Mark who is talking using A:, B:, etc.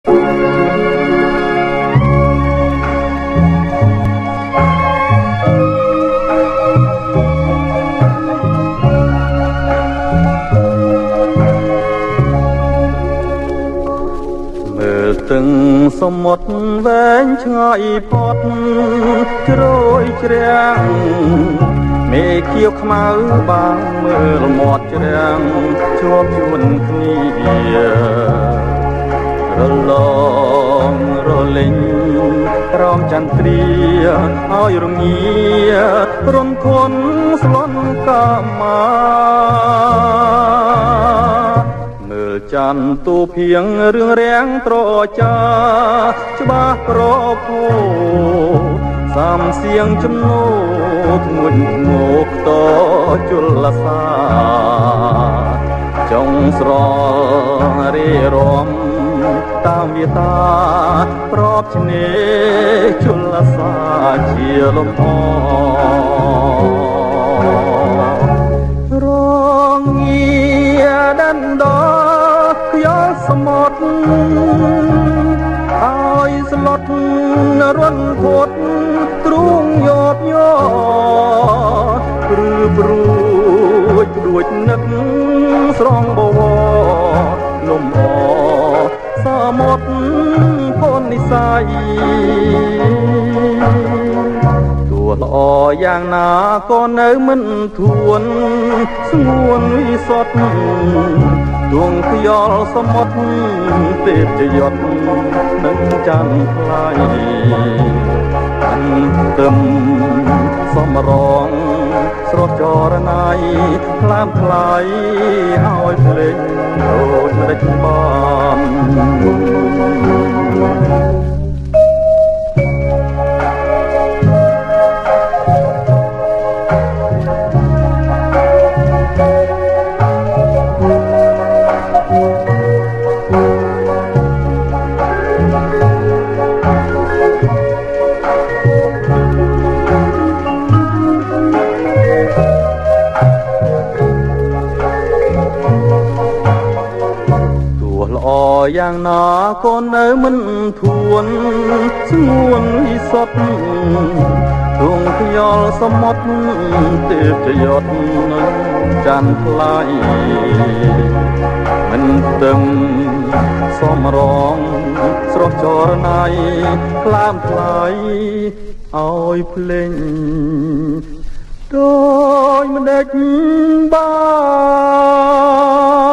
A: từngสមុទ្រវែងឆ្ងាយផុតជ្រោយជ្រាំងមេខៀវខ្មៅបាំងមើលមាត់ជ្រាំងជាប់ជួនគ្នារលងរលេងរំចន្ទ្រាឲ្យរងារំធនស្លន់កាមាចន្ទទូភៀងរឿងរាំងត្រចាច្បាស់ប្រភោសំសៀងចំនោធ្ងន់ងោកតជលសាចុងស្ររីរំតាមវាតាប្របឆ្នេរជលសាជាលំអរងាដណ្ដសមុទ្រឲ្យស្លុតរន់ភុតទ្រូងយោបយោព្រឺព្រួចព្រួចនឹកស្រងបវរលំអសមុទ្រផននិស័យទោះល្អយ៉ាងណាក៏នៅមិនធួនស្ងួនវិសុទ្ធដួងខ្យល់សមុទ្រទេពជាយត់នឹងច័ន្ទថ្លៃអន្ទឹមសំរងស្រស់ចរណៃខ្លាមថ្លៃឲ្យភ្លេចដូចមិនដេចបានយ៉ាងណាក៏នៅមិនធួនស្ងួនវិសុទ្ធដួងខ្យល់សមុទ្រទេពជាយត់ច័ន្ទថ្លៃមិនទឹមសំរងស្រស់ចរណៃខ្លាមថ្លៃឲ្យភ្លេងដូចមិនដេចបាន